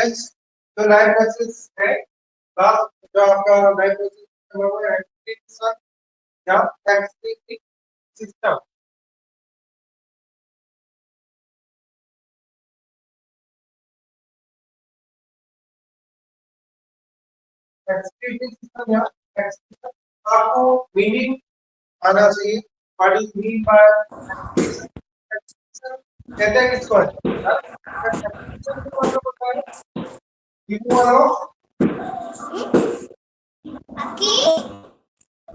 Next जो life axis है, last जो आपका लाइफ एक्सिस है वो है एक्सक्रीशन या एक्सक्रीटिंग सिस्टम। एक्सक्रीटिंग सिस्टम या एक्सक्रीशन, आपको मीनिंग आना चाहिए। What is mean by excretion? Excretion कहते हैं किसको है? एक्सक्रीशन का मतलब होता है removal of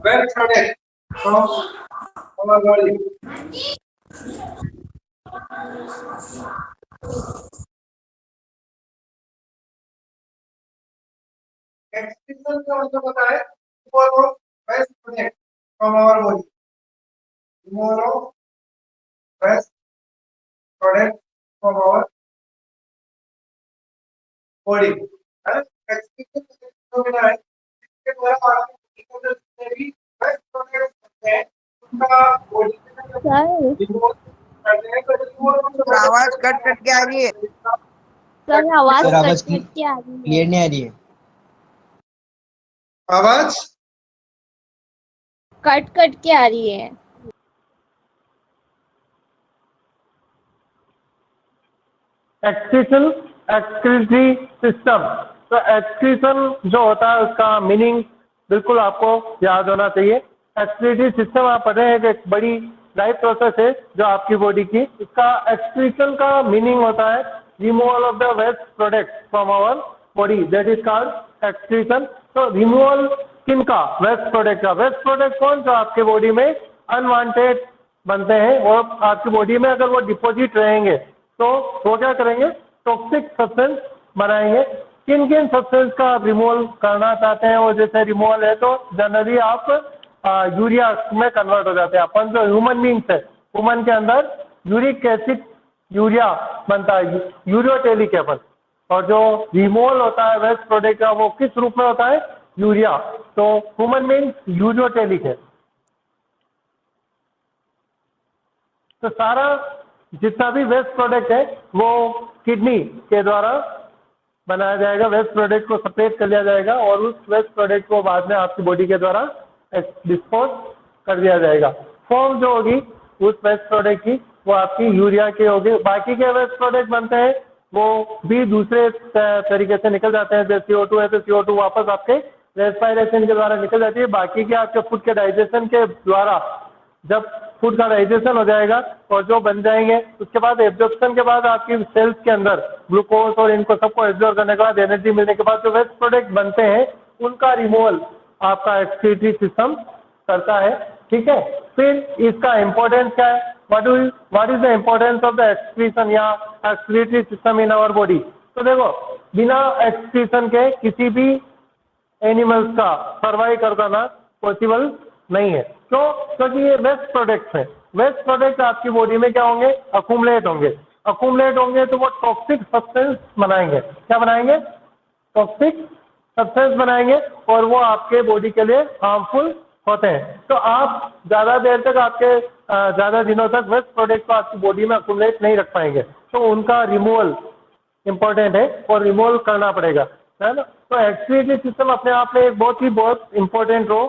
waste product from our body. Excretion का मतलब होता है removal of waste product from our body. Removal of waste product from our body. Excretion का मतलब है इसके द्वारा आपके बॉडी में जितने भी वेस्ट प्रोडक्ट्स होते हैं उनका बॉडी में रिमूव करते हैं। तो रिमूवल आवाज कट कट के आ रही है। सर आवाज सर आवाज कट कट के आ रही है। क्लियर नहीं आ रही है। आवाज कट कट के आ रही है। Excretion, excretory system. तो एक्सक्रीशन जो होता है उसका मीनिंग बिल्कुल आपको याद होना चाहिए। एक्सक्रीटरी सिस्टम आप पढ़ रहे हैं कि एक बड़ी लाइफ प्रोसेस है जो आपकी बॉडी की। इसका एक्सक्रीशन का मीनिंग होता है removal of the waste product from our body, that is called excretion. तो रिमूवल किन का? वेस्ट प्रोडक्ट का। वेस्ट प्रोडक्ट कौन सा आपके बॉडी में अनवांटेड बनते हैं और आपकी बॉडी में अगर वो डिपॉजिट रहेंगे तो वो क्या करेंगे? टॉक्सिक सब्सटेंस बनाएंगे। किन किन सब्सटेंस का आप रिमूवल करना चाहते हैं? वो जैसे रिमूवल है तो जनरली आप यूरिया में कन्वर्ट हो जाते हैं। अपन जो ह्यूमन बींग्स है, ह्यूमन के अंदर यूरिक एसिड यूरिया बनता है, यूरियोटेलिक एसिड। और जो रिमूवल होता है वेस्ट प्रोडक्ट का वो किस रूप में होता है? यूरिया। तो ह्यूमन बींग्स यूरियोटेलिक है। तो सारा जितना भी वेस्ट प्रोडक्ट है वो किडनी के द्वारा बनाया जाएगा। वेस्ट प्रोडक्ट को सेपरेट कर लिया जाएगा और उस वेस्ट प्रोडक्ट को बाद में आपकी बॉडी के द्वारा डिस्पोज कर दिया जाएगा। फॉर्म जो होगी उस वेस्ट प्रोडक्ट की वो आपकी यूरिया की होगी। बाकी के वेस्ट प्रोडक्ट बनते हैं वो भी दूसरे तरीके से निकल जाते हैं। जैसे CO2 है तो CO2 वापस आपके रेस्पिरेशन के द्वारा निकल जाती है। बाकी के आपके फूड के डाइजेशन के द्वारा जब फूड का डाइजेशन हो जाएगा और जो बन जाएंगे उसके बाद एब्जॉर्प्शन के बाद आपकी सेल्स के अंदर ग्लूकोज और इनको सबको एब्जॉर्ब करने के बाद एनर्जी मिलने के बाद जो वेस्ट प्रोडक्ट बनते हैं उनका रिमूवल आपका एक्सक्रीटरी सिस्टम करता है। ठीक है, फिर इसका इंपॉर्टेंस क्या है? What is the importance of the excretion या excretory system in our body? तो देखो, बिना एक्सक्रीशन के किसी भी एनिमल्स का सर्वाइव करना पॉसिबल नहीं है। क्यों? क्योंकि ये वेस्ट प्रोडक्ट्स हैं। वेस्ट प्रोडक्ट आपकी बॉडी में क्या होंगे? अकुमुलेट होंगे। अकुमुलेट होंगे तो वो टॉक्सिक सब्सटेंस बनाएंगे। क्या बनाएंगे? टॉक्सिक सब्सटेंस बनाएंगे और वो आपके बॉडी के लिए हार्मफुल होते हैं। तो आप ज़्यादा देर तक आपके ज़्यादा दिनों तक वेस्ट प्रोडक्ट को आपकी बॉडी में अकुमुलेट नहीं रख पाएंगे। तो उनका रिमूवल इम्पोर्टेंट है और रिमूवल करना पड़ेगा, है ना। तो एक्सक्रीटरी सिस्टम अपने आप में एक बहुत इंपॉर्टेंट रोल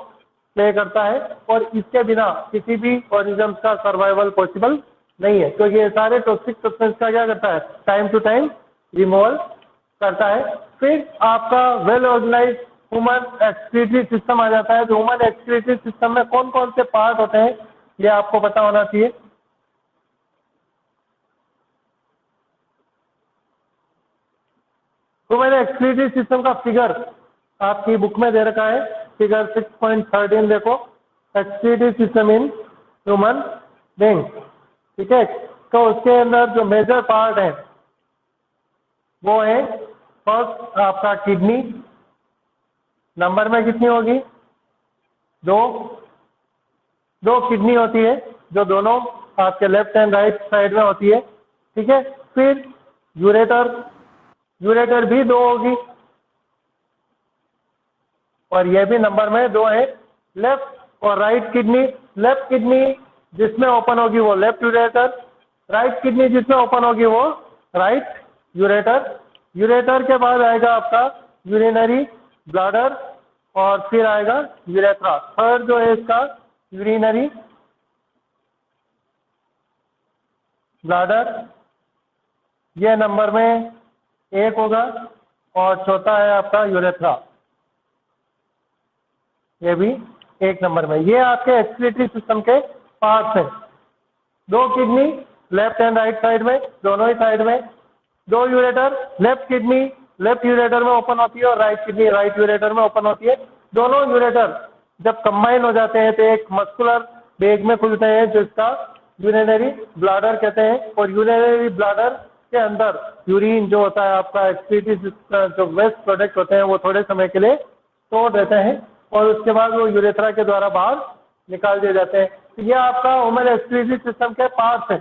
प्ले करता है और इसके बिना किसी भी ऑर्गेनिज्म का सर्वाइवल पॉसिबल नहीं है। तो ये सारे टॉक्सिक सब्सटेंस का क्या करता है? टाइम टू टाइम रिमूवल करता है। फिर आपका well organise human excretory system आ जाता है। तो ह्यूमन एक्सक्रीटरी सिस्टम में कौन कौन से पार्ट होते हैं ये आपको पता होना चाहिए। ह्यूमन एक्सक्रीटरी सिस्टम का फिगर आपकी बुक में दे रखा है, फिगर 6.13 देखो, excretory system in human being. ठीक है, तो उसके अंदर जो मेजर पार्ट है वो है फर्स्ट आपका किडनी। नंबर में कितनी होगी? दो किडनी होती है जो दोनों आपके लेफ्ट एंड राइट साइड में होती है। ठीक है, फिर यूरेटर भी 2 होगी और ये भी नंबर में 2 है। लेफ्ट और राइट किडनी, लेफ्ट किडनी जिसमें ओपन होगी वो लेफ्ट यूरेटर, राइट किडनी जिसमें ओपन होगी वो राइट यूरेटर। यूरेटर के बाद आएगा आपका यूरिनरी ब्लैडर और फिर आएगा यूरेथ्रा। थर्ड जो है इसका यूरिनरी ब्लैडर, ये नंबर में 1 होगा और चौथा है आपका यूरेथ्रा, ये भी 1 नंबर में। ये आपके एक्सक्रीटरी सिस्टम के पार्ट्स हैं। 2 kidney left and right side में, दोनों ही साइड में। 2 ureter, left kidney left ureter में ओपन होती है और राइट किडनी राइट यूरेटर में ओपन होती है। दोनों यूरेटर जब कंबाइन हो जाते हैं तो एक मस्कुलर बैग में खुलते हैं जिसका यूरिनरी ब्लैडर कहते हैं। और यूरिनरी ब्लैडर के अंदर यूरिन जो होता है आपका एक्सक्रीटरी जो वेस्ट प्रोडक्ट होते हैं वो थोड़े समय के लिए स्टोर रहते हैं और उसके बाद वो यूरेथ्रा के द्वारा बाहर निकाल दिए जाते हैं। तो ये आपका ह्यूमन एक्सक्रीटरी सिस्टम के पार्ट्स हैं,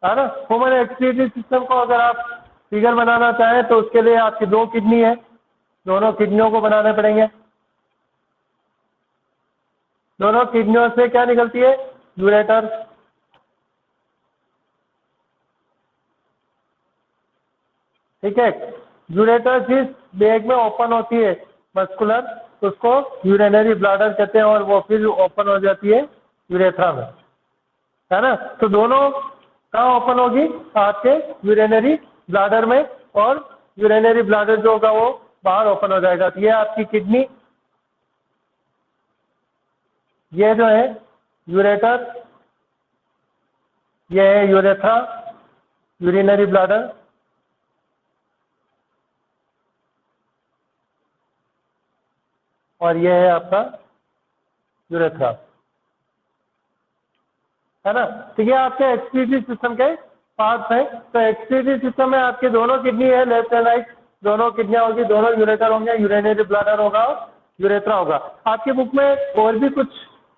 है ना। ह्यूमन एक्सक्रीटरी सिस्टम को अगर आप फिगर बनाना चाहें तो उसके लिए आपकी 2 किडनी है, दोनों किडनियों को बनाने पड़ेंगे। दोनों किडनियों से क्या निकलती है? यूरेटर। ठीक है, यूरेटर जिस बैग में ओपन होती है मस्कुलर, उसको यूरिनरी ब्लैडर कहते हैं और वो फिर ओपन हो जाती है यूरेथ्रा में, है ना। तो दोनों कहाँ ओपन होगी? आपके यूरिनरी ब्लैडर में, और यूरिनरी ब्लैडर जो होगा वो बाहर ओपन हो जाएगा। तो ये आपकी किडनी, ये जो है यूरेटर, ये है यूरेथ्रा, यूरिनरी ब्लैडर। और ये है आपका यूरेथ्रा, है ना। तो ये आपके एक्सक्रीटरी सिस्टम के पार्ट्स हैं। तो एक्सक्रीटरी सिस्टम में आपकी दोनों किडनी है, लेफ्ट एंड राइट, दोनों किडनियां होगी, दोनों यूरेटर होंगे, यूरिनरी ब्लैडर होगा, यूरेथ्रा होगा। आपकी बुक में और भी कुछ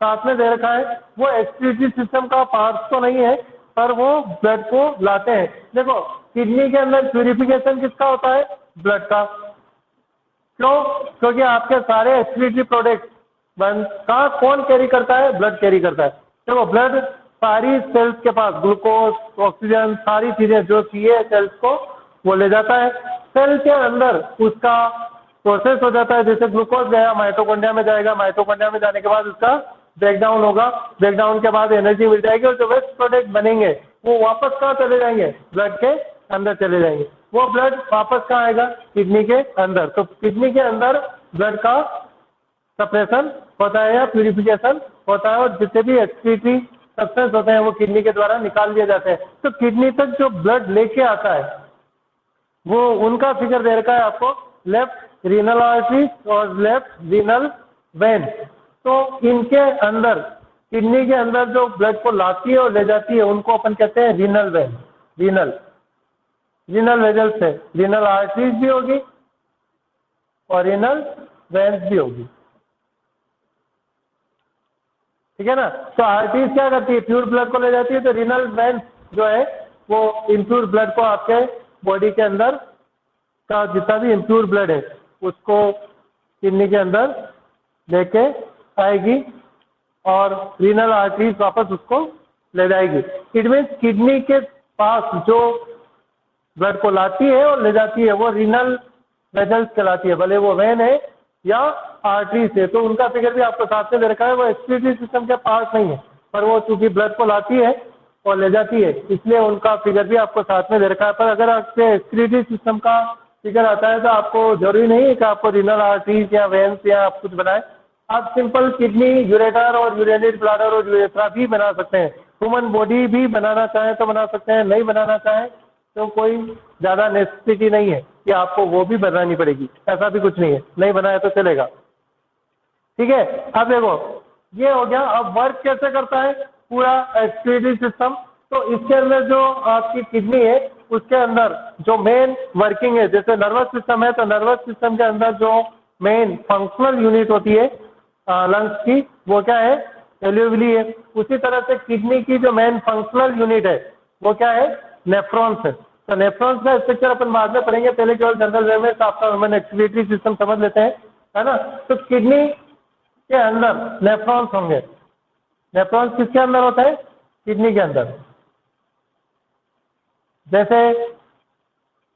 साथ में दे रखा है, वो एक्सक्रीटरी सिस्टम का पार्ट्स तो नहीं है पर वो ब्लड को लाते हैं। देखो, किडनी के अंदर प्यूरिफिकेशन किसका होता है? ब्लड का। क्यों? क्योंकि आपके सारे एक्सक्रीटरी प्रोडक्ट कहाँ कौन कैरी करता है? ब्लड कैरी करता है। देखो, ब्लड सारी सेल्स के पास ग्लूकोज, ऑक्सीजन, सारी चीजें जो चाहिए सेल्स को वो ले जाता है। सेल के अंदर उसका प्रोसेस हो जाता है, जैसे ग्लूकोज गया माइटोकॉन्ड्रिया में जाएगा, माइटोकॉन्ड्रिया में जाने के बाद उसका ब्रेकडाउन होगा, ब्रेकडाउन के बाद एनर्जी मिल जाएगी और जो वेस्ट प्रोडक्ट बनेंगे वो वापस कहाँ चले जाएंगे? ब्लड के अंदर चले जाएंगे। वो ब्लड वापस कहाँ आएगा? किडनी के अंदर। तो किडनी के अंदर ब्लड का सप्रेशन होता है या प्यूरिफिकेशन होता है और जितने भी एक्सक्रीटरी सब्सटेंस होते हैं वो किडनी के द्वारा निकाल दिए जाते हैं। तो किडनी तक जो ब्लड लेके आता है वो उनका फिगर दे रखा है आपको, लेफ्ट रीनल आर्टरी और लेफ्ट रीनल वेन। तो इनके अंदर किडनी के अंदर जो ब्लड को लाती है और ले जाती है उनको अपन कहते हैं रीनल वेन। रीनल वेजल्स है, रीनल आर्टरीज भी होगी और रीनल वेन्स भी होगी। ठीक है ना। तो आर्टरीज क्या करती है? प्योर ब्लड को ले जाती है। तो रीनल वेन्स जो है वो इम्प्योर ब्लड को आपके बॉडी के अंदर का जितना भी इम्प्योर ब्लड है उसको किडनी के अंदर लेके आएगी और रीनल आर्टरीज वापस उसको ले जाएगी। इट मीन्स किडनी के पास जो ब्लड को लाती है और ले जाती है वो रीनल वेजल्स कहलाती है, भले वो वेन है या आर्टरीज है। तो उनका फिगर भी आपको साथ में दे रखा है। वो एक्सक्रीटरी सिस्टम के पार्ट नहीं है पर वो चूंकि ब्लड को लाती है और ले जाती है इसलिए उनका फिगर भी आपको साथ में दे रखा है। पर अगर आपके एक्सक्रीटरी सिस्टम का फिगर आता है तो आपको जरूरी नहीं है कि आपको रीनल आर्टरीज या वेन्स या आप कुछ बनाए। आप सिंपल किडनी, यूरेटर और यूरिनरी ब्लैडर और यूरेथ्रा भी बना सकते हैं। ह्यूमन बॉडी भी बनाना चाहें तो बना सकते हैं, नहीं बनाना चाहें तो कोई ज़्यादा नेसेसिटी नहीं है कि आपको वो भी बनानी पड़ेगी, ऐसा भी कुछ नहीं है, नहीं बनाया तो चलेगा। ठीक है। अब देखो, ये हो गया। अब वर्क कैसे करता है पूरा एक्सक्रीटरी सिस्टम? तो इसके अंदर जो आपकी किडनी है उसके अंदर जो मेन वर्किंग है, जैसे नर्वस सिस्टम है तो नर्वस सिस्टम के अंदर जो मेन फंक्शनल यूनिट होती है लंग्स की वो क्या है? एल्यूविली है। उसी तरह से किडनी की जो मेन फंक्शनल यूनिट है वो क्या है? नेफ्रॉन्स है। तो नेफ्रॉन्स का स्ट्रक्चर अपन बाद में पढ़ेंगे, पहले केवल जनरल वे में आपका ह्यूमन एक्सक्रीटरी सिस्टम समझ लेते हैं, है ना। तो किडनी के अंदर नेफ्रॉन्स होंगे। नेफ्रॉन्स किसके अंदर होता है? किडनी के अंदर। जैसे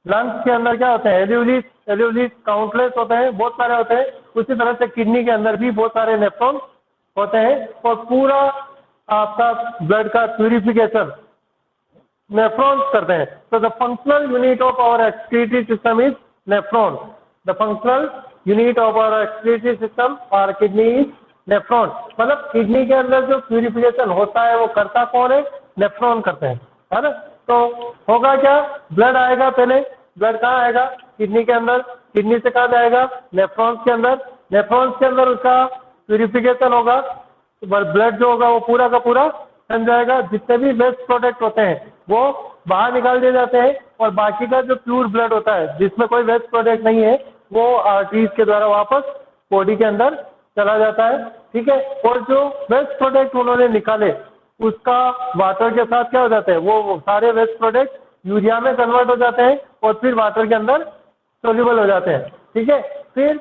लंग्स के अंदर क्या होते हैं, एल्यूलिस, एल्यूलिस काउंटलेस होते हैं, बहुत सारे होते हैं। उसी तरह से किडनी के अंदर भी बहुत सारे नेफ्रॉन होते हैं और पूरा आपका ब्लड का प्यूरिफिकेशन nephrons करते हैं। So the functional unit of our excretory system is nephron. The functional unit of our excretory system or kidney is nephron. मतलब किडनी के अंदर जो प्यूरिफिकेशन होता है वो करता कौन है, नेफ्रॉन करते हैं, है ना। तो होगा क्या, ब्लड आएगा, पहले ब्लड कहाँ आएगा, किडनी के अंदर, किडनी से कहाँ जाएगा, नेफ्रॉन्स के अंदर, नेफ्रॉन्स के अंदर उसका प्यूरिफिकेशन होगा, ब्लड जो होगा वो पूरा का पूरा बन जाएगा। जितने भी वेस्ट प्रोडक्ट होते हैं वो बाहर निकाल दिए जाते हैं और बाकी का जो प्योर ब्लड होता है जिसमें कोई वेस्ट प्रोडक्ट नहीं है वो आर्टरीज के द्वारा वापस बॉडी के अंदर चला जाता है, ठीक है। और जो वेस्ट प्रोडक्ट उन्होंने निकाले उसका वाटर के साथ क्या हो जाता है, वो सारे वेस्ट प्रोडक्ट यूरिया में कन्वर्ट हो जाते हैं और फिर वाटर के अंदर सोल्यूबल हो जाते हैं, ठीक है। फिर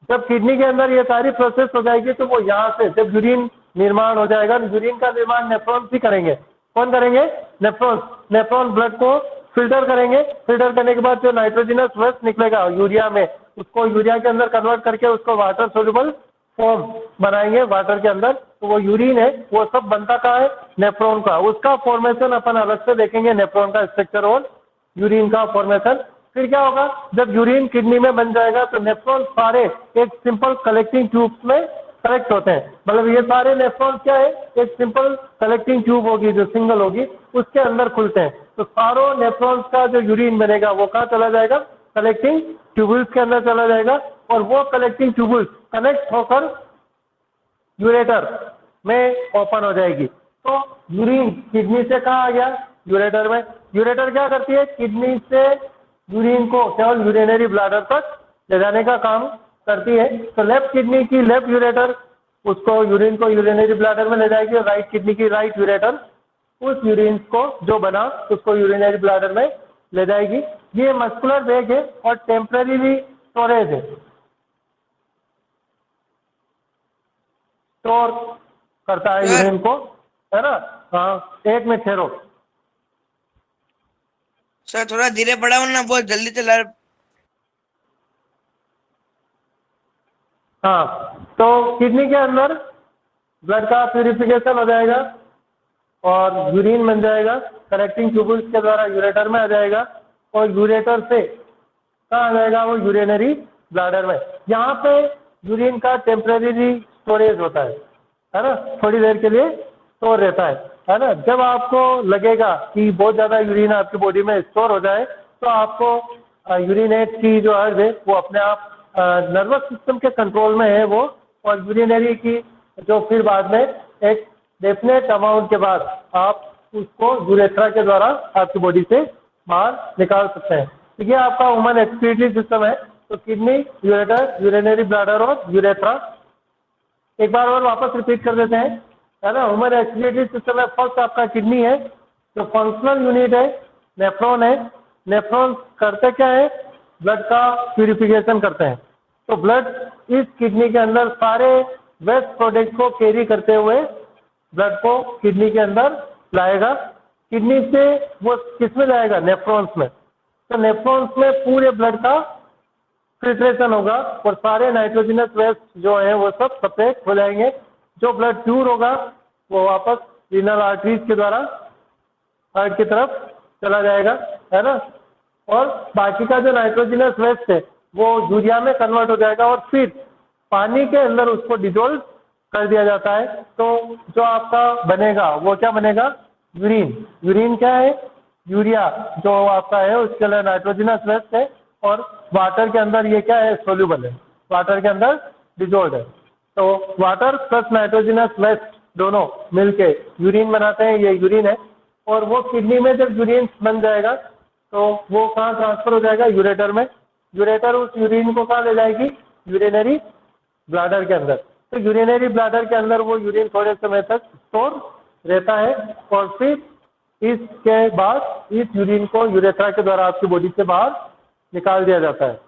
जब किडनी के अंदर ये सारी प्रोसेस हो जाएगी तो वो यहाँ से जब यूरिन निर्माण हो जाएगा, यूरिन का निर्माण नेफ्रॉन्स ही करेंगे। कौन करेंगे, नेफ्रॉन्स। नेफ्रॉन ब्लड को फिल्टर करेंगे, फिल्टर करने के बाद जो नाइट्रोजनस वेस्ट निकलेगा यूरिया में उसको यूरिया के अंदर कन्वर्ट करके उसको वाटर सोल्यूबल फॉर्म बनाएंगे वाटर के अंदर। तो वो यूरिन है वो सब बनता कहाँ है, नेफ्रॉन का। उसका फॉर्मेशन अपन अलग से देखेंगे, नेफ्रॉन का स्ट्रक्चर और यूरिन का फॉर्मेशन। फिर क्या होगा, जब यूरिन किडनी में बन जाएगा तो नेफ्रॉन सारे एक सिंपल कलेक्टिंग ट्यूब्स में कलेक्ट होते हैं। मतलब ये सारे नेफ्रॉन क्या है, एक सिंपल कलेक्टिंग ट्यूब होगी जो सिंगल होगी उसके अंदर खुलते हैं। तो सारों नेफ्रॉन्स का जो यूरिन बनेगा वो कहाँ चला जाएगा, कलेक्टिंग ट्यूबल्स के अंदर चला जाएगा और वो कलेक्टिंग ट्यूबल्स कनेक्ट होकर यूरेटर में ओपन हो जाएगी। तो यूरिन किडनी से कहाँ आ गया, यूरेटर में। यूरेटर क्या करती है, किडनी से यूरिन को केवल यूरिनरी ब्लैडर तक ले जाने का काम करती है। तो लेफ्ट किडनी की लेफ्ट यूरेटर उसको यूरिन को यूरिनरी ब्लैडर में ले जाएगी और राइट किडनी की राइट यूरेटर उस यूरिन को जो बना उसको यूरिनरी ब्लैडर में ले जाएगी। ये मस्कुलर बैग है और टेम्परेरी स्टोरेज है, स्टोर करता है यूरिन को, है ना। हाँ, एक में ठहरो सर, थोड़ा धीरे पढ़ाओ ना, बहुत जल्दी चला। हाँ, तो किडनी के अंदर ब्लड का प्यूरिफिकेशन हो जाएगा और यूरिन बन जाएगा, कलेक्टिंग ट्यूबल्स के द्वारा यूरेटर में आ जाएगा और यूरेटर से कहाँ आ जाएगा, वो यूरिनरी ब्लैडर में। यहाँ पे यूरिन का टेम्परेरी स्टोरेज होता है ना, थोड़ी देर के लिए स्टोर रहता है ना। जब आपको लगेगा कि बहुत ज़्यादा यूरिन आपकी बॉडी में स्टोर हो जाए तो आपको यूरिनेट की जो अर्ज है वो अपने आप नर्वस सिस्टम के कंट्रोल में है वो, और यूरिनरी की जो फिर बाद में एक डेफिनेट अमाउंट के बाद आप उसको यूरेथ्रा के द्वारा आपकी बॉडी से बाहर निकाल सकते हैं। तो ये आपका ह्यूमन एक्सक्रीटरी सिस्टम है। तो किडनी, यूरेटर, यूरिनरी ब्लैडर और यूरेथ्रा। एक बार और वापस रिपीट कर देते हैं, है ना। ह्यूमन एक्सक्रीटरी सिस्टम है, फर्स्ट आपका किडनी है, जो फंक्शनल यूनिट है नेफ्रॉन है। नेफ्रॉन करते क्या है, ब्लड का प्यूरिफिकेशन करते हैं। तो ब्लड इस किडनी के अंदर सारे वेस्ट प्रोडक्ट को कैरी करते हुए ब्लड को किडनी के अंदर लाएगा। किडनी से वो किस में जाएगा, नेफ्रॉन्स में। तो नेफ्रॉन्स में पूरे ब्लड का फिल्ट्रेशन होगा और सारे नाइट्रोजनस वेस्ट जो है वो सब सेपरेट हो जाएंगे। जो ब्लड प्यूर होगा वो वापस रीनल आर्टरीज के द्वारा हार्ट की तरफ चला जाएगा, है ना। और बाकी का जो नाइट्रोजनस वेस्ट है वो यूरिया में कन्वर्ट हो जाएगा और फिर पानी के अंदर उसको डिजोल्व कर दिया जाता है। तो जो आपका बनेगा वो क्या बनेगा, यूरिन। यूरिन क्या है, यूरिया जो आपका है उसके लिए नाइट्रोजनस वेस्ट है और वाटर के अंदर ये क्या है, सोल्यूबल है, वाटर के अंदर डिजोल्व है। तो वाटर प्लस नाइट्रोजनस वेस्ट दोनों मिलके यूरिन बनाते हैं, ये यूरिन है। और वो किडनी में जब यूरिन बन जाएगा तो वो कहाँ ट्रांसफर हो जाएगा, यूरेटर में। यूरेटर उस यूरिन को कहाँ ले जाएगी, यूरिनरी ब्लैडर के अंदर। तो यूरिनरी ब्लैडर के अंदर वो यूरिन थोड़े समय तक स्टोर रहता है और फिर इसके बाद इस यूरिन को यूरेथ्रा के द्वारा आपकी बॉडी से बाहर निकाल दिया जाता है।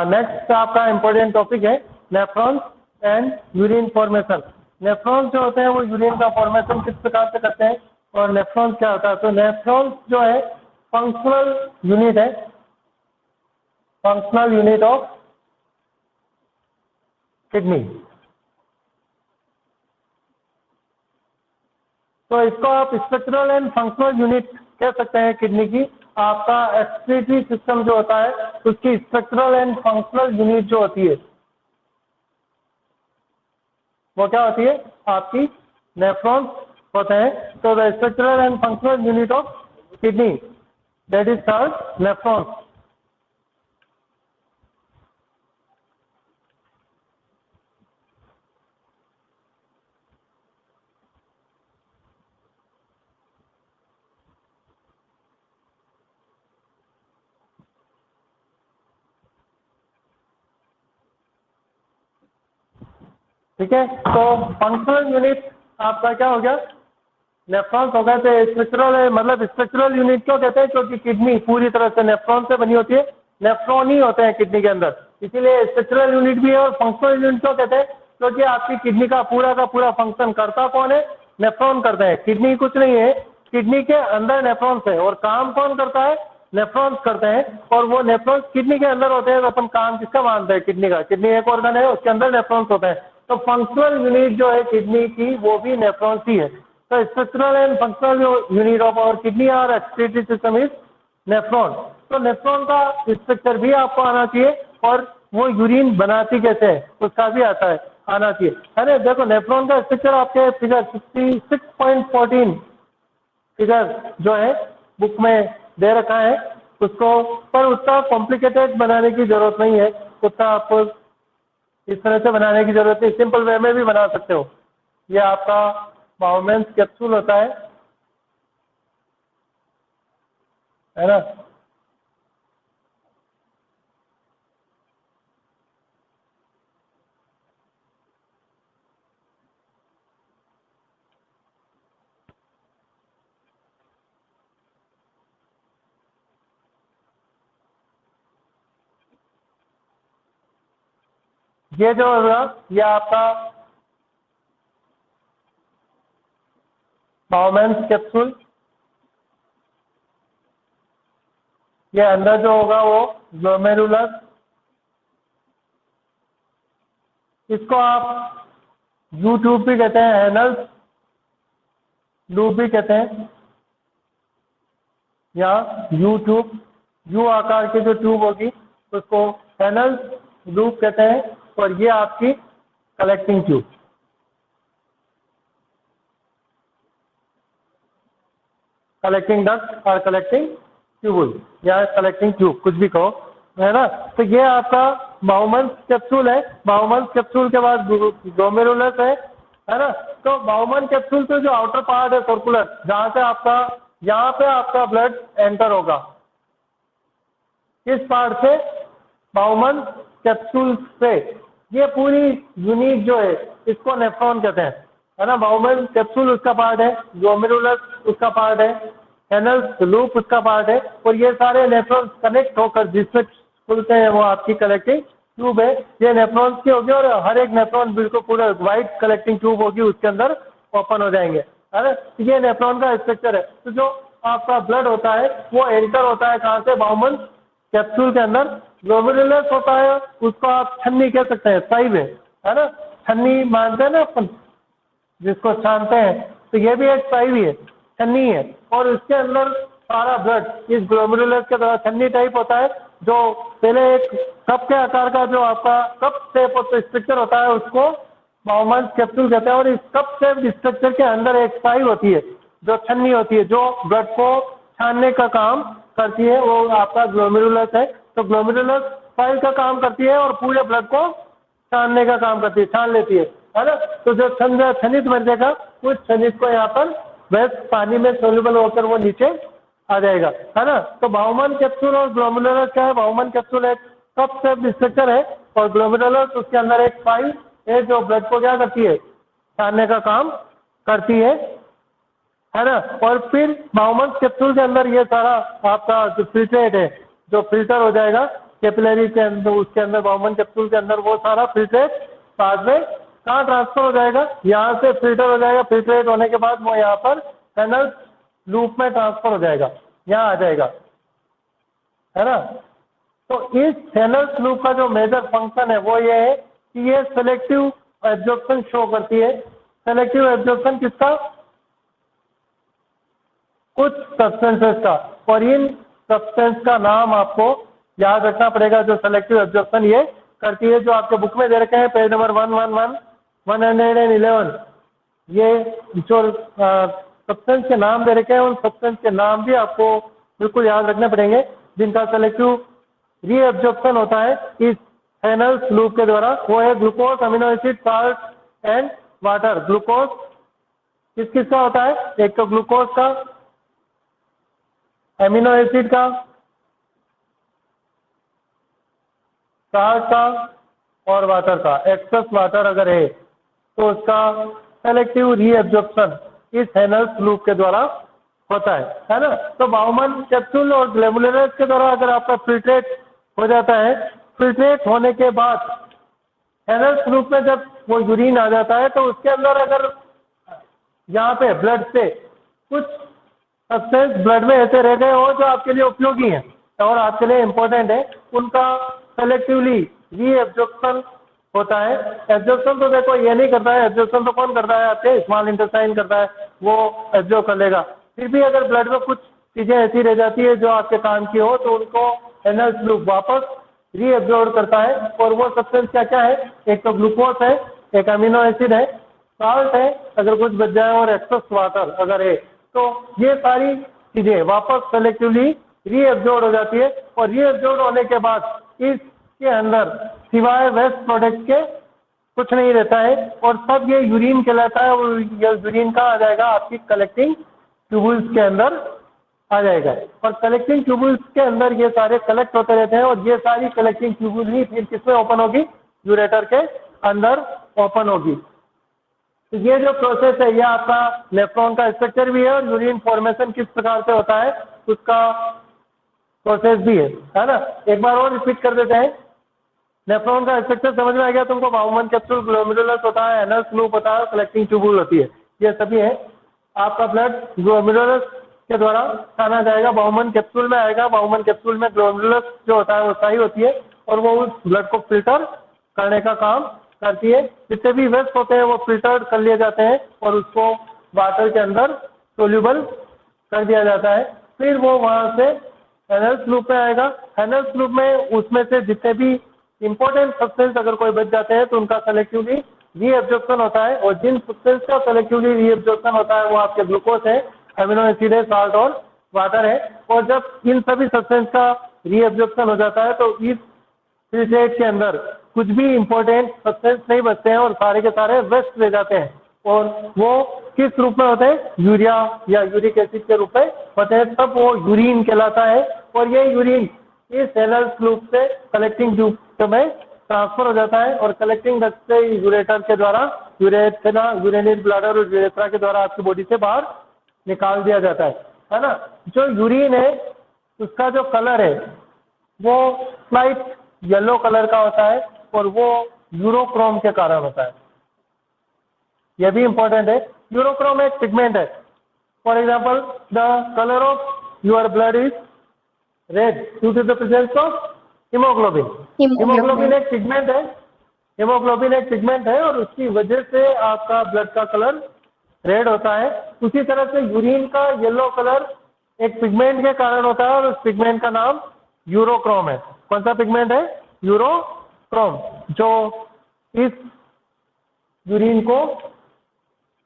नेक्स्ट आपका इंपॉर्टेंट टॉपिक है nephrons and urine formation. Nephrons जो होते हैं वो यूरिन का फॉर्मेशन किस प्रकार से करते हैं और नेफ्रॉन्स क्या होता है? तो नेफ्रॉन्स जो है फंक्शनल यूनिट है, फंक्शनल यूनिट ऑफ किडनी। तो इसको आप स्ट्रक्चरल एंड फंक्शनल यूनिट कह सकते हैं किडनी की। आपका एक्सक्रीटरी सिस्टम जो होता है उसकी स्ट्रक्चरल एंड फंक्शनल यूनिट जो होती है वो क्या होती है? आपकी नेफ्रॉन्स होते हैं। तो the structural and functional unit of kidney that is called nephrons. ठीक है, तो फंक्शनल यूनिट आपका क्या हो गया? नेफ्रॉन्स हो गए। तो स्ट्रक्चरल मतलब स्ट्रक्चरल यूनिट क्यों कहते हैं? क्योंकि किडनी पूरी तरह से नेफ्रॉन से बनी होती है, नेफ्रॉन ही होते हैं किडनी के अंदर, इसीलिए स्ट्रक्चरल यूनिट भी है। और फंक्शनल यूनिट क्यों कहते हैं? क्योंकि आपकी किडनी का पूरा फंक्शन करता कौन है? नेफ्रॉन करते हैं। किडनी कुछ नहीं है, किडनी के अंदर नेफ्रॉन्स है और काम कौन करता है? नेफ्रॉन्स करते हैं। और वो नेफ्रॉन्स किडनी के अंदर होते हैं। तो अपन काम किसका मानते हैं? किडनी का। किडनी एक ऑर्गन है, उसके अंदर नेफ्रॉन्स होते हैं। तो फंक्शनल यूनिट जो है किडनी की वो भी नेफ्रॉन्स ही है। तो structural and functional unit of our kidney और एक्सक्रीटरी सिस्टम इज नेफ्रॉन। तो नेफ्रॉन का स्ट्रक्चर भी आपको आना चाहिए और वो यूरिन बनाती कैसे है उसका भी आता है, आना चाहिए। अरे देखो नेफ्रॉन का स्ट्रक्चर आपके फिगर 66.14 फिगर जो है बुक में दे रखा है उसको, पर उसका कॉम्प्लिकेटेड बनाने की जरूरत नहीं है। उसका आपको इस तरह से बनाने की जरूरत नहीं, सिंपल वे में भी बना सकते हो। ये आपका बाउमेंस कैप्सूल होता है ना। ये जो होगा ये आपका बाउमेंस कैप्सूल, ये अंदर जो होगा वो ग्लोमेरुलस, इसको आप यू ट्यूब भी कहते हैं, एनल्स लूप भी कहते हैं, या यू ट्यूब, यू आकार की जो ट्यूब होगी उसको एनल्स लूप कहते हैं। और ये आपकी कलेक्टिंग ट्यूब, कलेक्टिंग डक्ट और कलेक्टिंग ट्यूबुल या कलेक्टिंग ट्यूब कुछ भी कहो, है ना। तो ये आपका बाउमेंस कैप्सूल है। बाउमेंस कैप्सूल के बाद ग्लोमेरुलस है ना। तो बाउमेंस कैप्सूल से जो आउटर पार्ट है सर्कुलर, जहाँ से आपका यहाँ पे आपका ब्लड एंटर होगा, इस पार्ट से बाउमेंस कैप्सूल से ये पूरी यूनिट जो है इसको नेफ्रॉन कहते हैं, है ना। बाउमेंस कैप्सूल उसका पार्ट है, ग्लोमेरुलस उसका पार्ट है, एनल्स लूप उसका पार्ट है, और ये सारे नेफ्रॉन्स कनेक्ट होकर जिसमें खुलते हैं वो आपकी कलेक्टिंग ट्यूब है। ये नेफ्रॉन्स की होगी और हर एक नेफ्रॉन बिल्कुल पूरा व्हाइट कलेक्टिंग ट्यूब होगी, उसके अंदर ओपन हो जाएंगे, है ना। ये नेफ्रॉन का स्ट्रक्चर है। तो जो आपका ब्लड होता है वो एंटर होता है कहाँ से? बाउमेंस कैप्सूल के अंदर। ग्लोमेरुलस होता है, उसको आप छन्नी कह सकते हैं, साइव है ना। छन्नी मानते हैं ना अपन, जिसको छानते हैं, तो ये भी एक साइव ही है, छन्नी है। और उसके अंदर सारा ब्लड इस ग्लोमेरुलस के तरह छन्नी टाइप होता है, जो पहले एक कप के आकार का जो आपका कप शेप स्ट्रक्चर होता है उसको बाउमेंस कैप्सूल कहते हैं। और इस कप शेप स्ट्रक्चर के अंदर एक साइव होती है जो छन्नी होती है, जो ब्लड को छानने का काम करती है, वो आपका ग्लोमेरुलस है। तो ग्लोमेरुलस साइव का काम करती है और पूरे ब्लड को छानने का काम करती है, छान लेती है ना। तो जो छनित मर जाएगा उस छनित को यहाँ पर वेस्ट पानी में सोल्यूबल होकर वो नीचे आ जाएगा, है ना। तो बाउमेंस कैप्सूल और ग्लोमेरुलस क्या है? बाउमेंस कैप्सूल एक कप शेप स्ट्रक्चर है और ग्लोमेरुलस उसके अंदर एक साइव है जो ब्लड को क्या करती है? छानने का काम करती है ना। और फिर बाउमेंस कैप्सूल के अंदर ये सारा आपका जो फिल्ट्रेट है, जो फिल्टर हो जाएगा कैपिलरी के अंदर, उसके अंदर बाउमेंस कैप्सूल के अंदर वो सारा फिल्ट्रेट बाद में कहाँ ट्रांसफर हो जाएगा, यहाँ से फिल्टर हो जाएगा, फिल्ट्रेट होने के बाद वो यहाँ पर हेनल्स लूप में ट्रांसफर हो जाएगा, यहाँ आ जाएगा, है ना। तो इस हेनल्स लूप का जो मेजर फंक्शन है वो ये है कि ये सेलेक्टिव एब्जॉर्प्शन शो करती है। सेलेक्टिव एब्जॉर्प्शन किसका, कुछ सब्सटेंसेस का, और इन सब्सटेंस का नाम आपको याद रखना पड़ेगा जो सेलेक्टिव एब्जॉर्प्शन ये करती है, जो आपके बुक में दे रखे हैं पेज नंबर 111 ये जो सब्सटेंस के नाम दे रखे हैं उन सब्सटेंस के नाम भी आपको बिल्कुल याद रखने पड़ेंगे जिनका सेलेक्टिव रीएब्जॉर्प्शन होता है इस हेनल्स लूप के द्वारा। वो है glucose, amino acid, salt and water. Glucose किस किस का होता है, एक तो ग्लूकोज का, एमिनो एसिड का, साल्ट का और वाटर का। एक्सेस वाटर अगर है तो उसका सेलेक्टिव रीएब्जॉर्प्शन इस हेनल्स लूप के द्वारा होता है ना। तो बाउमन कैप्सूल और ग्लोमेरुलस के द्वारा अगर आपका फिल्ट्रेट हो जाता है, फिल्ट्रेट होने के बाद हेनल्स लूप में जब वो यूरिन आ जाता है तो उसके अंदर अगर यहाँ पे ब्लड से कुछ सब्सटेंस ब्लड में ऐसे रह गए हो जो आपके लिए उपयोगी हैं और आपके लिए इम्पोर्टेंट है, उनका सेलेक्टिवली रीएब्जॉर्प्शन होता है। एब्जॉर्प्शन तो देखो ये नहीं करता है, एब्जॉर्प्शन तो कौन करता है, आपके स्मॉल इंटेस्टाइन करता है, वो एब्जॉर्ब कर लेगा। फिर भी अगर ब्लड में कुछ चीजें ऐसी रह जाती है जो आपके काम की हो तो उनको हेनल्स लूप वापस रीएब्जॉर्ब करता है। और वो सब्सटेंस क्या क्या है, एक तो ग्लूकोज है, एक अमीनो एसिड है, साल्ट है अगर कुछ बच जाए, और एक्सेस वाटर अगर है, तो ये सारी चीजें वापस सेलेक्टिवली रीएब्जॉर्ब हो जाती है। और रीएब्जॉर्ब होने के बाद इसके अंदर सिवाय वेस्ट प्रोडक्ट के कुछ नहीं रहता है और सब ये यूरिन कहलाता है। और ये यूरिन कहाँ आ जाएगा, आपकी कलेक्टिंग ट्यूबुल्स के अंदर आ जाएगा। और कलेक्टिंग ट्यूबुल्स के अंदर ये सारे कलेक्ट होते रहते हैं और ये सारी कलेक्टिंग ट्यूबुल ही फिर किसमें ओपन होगी, यूरेटर के अंदर ओपन होगी। तो ये जो प्रोसेस है ये आपका नेफ्रॉन का स्ट्रक्चर भी है और यूरिन फॉर्मेशन किस प्रकार से होता है उसका प्रोसेस भी है ना। एक बार और रिपीट कर देते हैं। नेफ्रॉन का स्ट्रक्चर समझ में आ गया तुमको, बाउमन कैप्सूल, ग्लोमेरुलस होता है, हेनल्स लूप होता है, कलेक्टिंग ट्यूबुल होती है, ये सभी है। आपका ब्लड ग्लोमेरुलस के द्वारा खाना जाएगा, बाउमन कैप्सूल में आएगा, बाउमन कैप्सूल में ग्लोमेरुलस जो होता है वो शाही होती है और वो उस ब्लड को फिल्टर करने का काम करती है। जितने भी वेस्ट होते हैं वो फिल्टर कर लिए जाते हैं और उसको वाटर के अंदर सोल्यूबल कर दिया जाता है। फिर वो वहां से हेनल्स लूप में आएगा। हेनल्स लूप में उसमें से जितने भी इंपॉर्टेंट सब्सटेंस अगर कोई बच जाते हैं तो उनका सेलेक्टिवली रीएब्जॉर्प्शन होता है। और जिन सब्सटेंस का सेलेक्टिवली रीएब्जॉर्प्शन होता है वो आपके ग्लूकोज है, अमीनो एसिड है, साल्ट और वाटर है। और जब इन सभी सब्सटेंस का रीएब्जॉर्प्शन हो जाता है तो इस फिल्ट्रेट के अंदर कुछ भी इंपॉर्टेंट सब्सटेंस नहीं बचते हैं और सारे के सारे वेस्ट रह जाते हैं। और वो किस रूप में होते हैं, यूरिया या यूरिक एसिड के रूप में होते हैं, तब वो यूरिन कहलाता है। और ये यूरिन इस हेनल्स लूप से कलेक्टिंग ट्यूब में ट्रांसफर हो जाता है और कलेक्टिंग डक्ट से यूरेटर के द्वारा यूरेथ्रा, यूरिनरी ब्लैडर और यूरेथ्रा के द्वारा आपकी बॉडी से बाहर निकाल दिया जाता है ना। जो यूरिन है उसका जो कलर है वो स्लाइट येलो कलर का होता है और वो यूरोक्रोम के कारण होता है। यह भी इंपॉर्टेंट है। यूरोक्रोम एक पिगमेंट है। For example the colour of your blood is red due to the presence of haemoglobin. Haemoglobin एक पिगमेंट है, हीमोग्लोबिन एक पिगमेंट है और उसकी वजह से आपका ब्लड का कलर रेड होता है। उसी तरह से यूरिन का येलो कलर एक पिगमेंट के कारण होता है और उस पिगमेंट का नाम यूरोक्रोम है। कौन सा पिगमेंट है, यूरोक्रोम, जो इस यूरिन को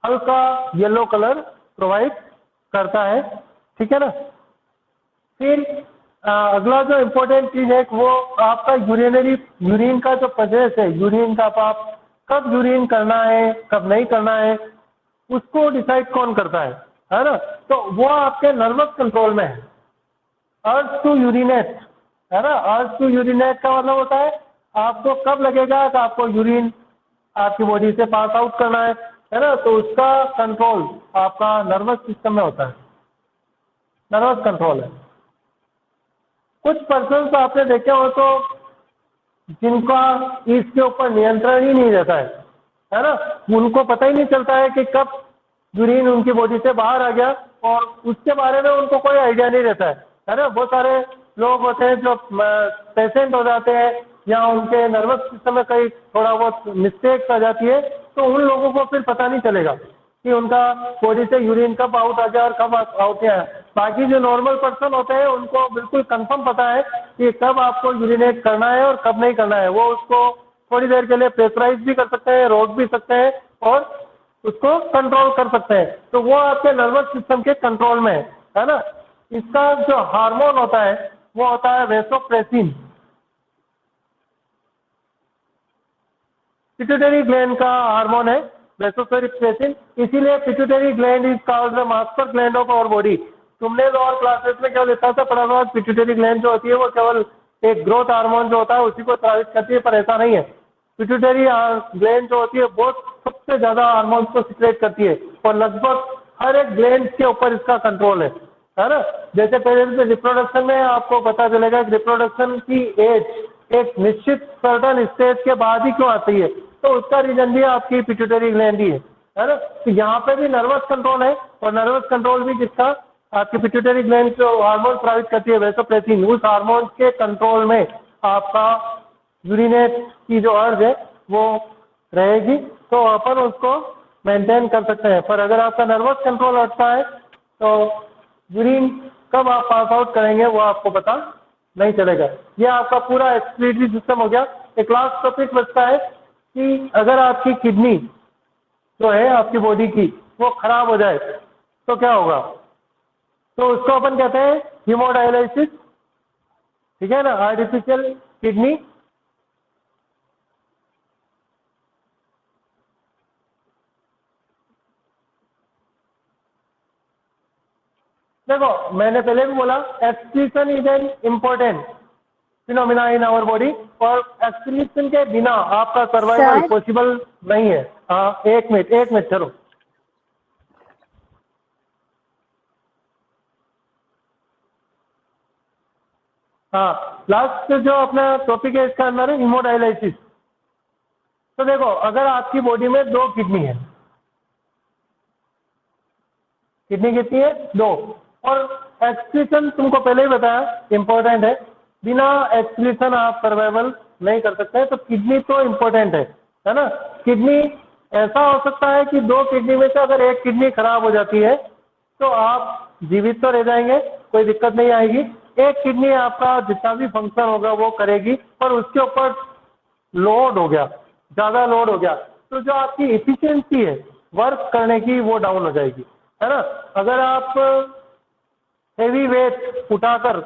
हल्का येलो कलर प्रोवाइड करता है, ठीक है ना। फिर अगला जो इम्पोर्टेंट चीज है वो आपका यूरिन का जो प्रोसेस है, यूरिन का आप कब यूरिन करना है कब नहीं करना है उसको डिसाइड कौन करता है ना। तो वो आपके नर्वस कंट्रोल में है। अर्ज टू यूरिनेट, है ना। अर्ज टू यूरिनेट का मतलब होता है आपको कब लगेगा कि आपको यूरिन आपकी बॉडी से पास आउट करना है ना। तो उसका कंट्रोल आपका नर्वस सिस्टम में होता है, नर्वस कंट्रोल है। कुछ पर्सन आपने देखे हो तो जिनका इसके ऊपर नियंत्रण ही नहीं रहता है, है ना, उनको पता ही नहीं चलता है कि कब यूरिन उनकी बॉडी से बाहर आ गया और उसके बारे में उनको कोई आइडिया नहीं रहता है ना। बहुत सारे लोग होते हैं जो पेशेंट हो जाते हैं या उनके नर्वस सिस्टम में कहीं थोड़ा बहुत मिस्टेक आ जाती है, तो उन लोगों को फिर पता नहीं चलेगा कि उनका बॉडी से यूरिन कब आउट आ गया और कब आउट नहीं आया। बाकी जो नॉर्मल पर्सन होते हैं उनको बिल्कुल कंफर्म पता है कि कब आपको यूरिनेट करना है और कब नहीं करना है। वो उसको थोड़ी देर के लिए प्रेशराइज भी कर सकते हैं, रोक भी सकते हैं और उसको कंट्रोल कर सकते हैं। तो वो आपके नर्वस सिस्टम के कंट्रोल में है ना। इसका जो हार्मोन होता है वो होता है वेसोप्रेसिन, पिट्यूटरी ग्लैंड का हार्मोन है वेसोप्रेसिन। इसीलिए pituitary gland is called the master gland of our body. तुमने तो और क्लासेस में क्या देखा था पढ़ा हुआ, पिट्यूटरी ग्लैंड जो होती है वो केवल एक ग्रोथ हार्मोन जो होता है उसी को स्रावित करती है, पर ऐसा नहीं है। पिट्यूटरी ग्लैंड जो होती है बहुत सबसे ज्यादा हार्मोन्स को सिक्रेट करती है और लगभग हर एक ग्लैंड के ऊपर इसका कंट्रोल है ना। जैसे पहले रिप्रोडक्शन में आपको पता चलेगा कि रिप्रोडक्शन की एज एक निश्चित सर्टन स्टेज के बाद ही क्यों आती है, तो उसका रीजन भी आपकी पिट्यूटरी ग्लैंड ही है ना। तो यहाँ पे भी नर्वस कंट्रोल है और नर्वस कंट्रोल भी किसका, आपकी पिट्यूटरी ग्लैंड जो हार्मोन स्रावित करती है वेसोप्रेसिन, उस हार्मोन के कंट्रोल में आपका यूरिनेट की जो अर्ज है वो रहेगी, तो अपन उसको मेंटेन कर सकते हैं। पर अगर आपका नर्वस कंट्रोल हटता है तो यूरिन कब आप पास आउट करेंगे वो आपको पता नहीं चलेगा। ये आपका पूरा एक्सक्रीटरी सिस्टम हो गया। एक लास्ट टॉपिक बचता है कि अगर आपकी किडनी जो है आपकी बॉडी की वो खराब हो जाए तो क्या होगा, तो उसको अपन कहते हैं हीमोडायलिसिस, ठीक है ना, आर्टिफिशियल किडनी। देखो मैंने पहले भी बोला excretion is an important phenomena in our body और एक्सक्रीशन के बिना आपका सर्वाइवल सर? पॉसिबल नहीं है। हाँ एक मिनट चलो। हाँ लास्ट जो अपना टॉपिक है इसका अंदर है हीमोडायलिसिस। तो देखो अगर आपकी बॉडी में 2 किडनी है, किडनी कितनी है 2, और एक्सक्रीशन तुमको पहले ही बताया इम्पोर्टेंट है, बिना एक्सक्रीशन आप सर्वाइवल नहीं कर सकते। तो किडनी तो इम्पोर्टेंट है ना। किडनी ऐसा हो सकता है कि 2 किडनी में से अगर एक किडनी खराब हो जाती है तो आप जीवित तो रह जाएंगे, कोई दिक्कत नहीं आएगी। एक किडनी आपका जितना भी फंक्शन होगा वो करेगी, पर उसके ऊपर लोड हो गया, ज्यादा लोड हो गया, तो जो आपकी एफिशिएंसी है वर्क करने की वो डाउन हो जाएगी, है ना। अगर आप हेवी वेट उठाकर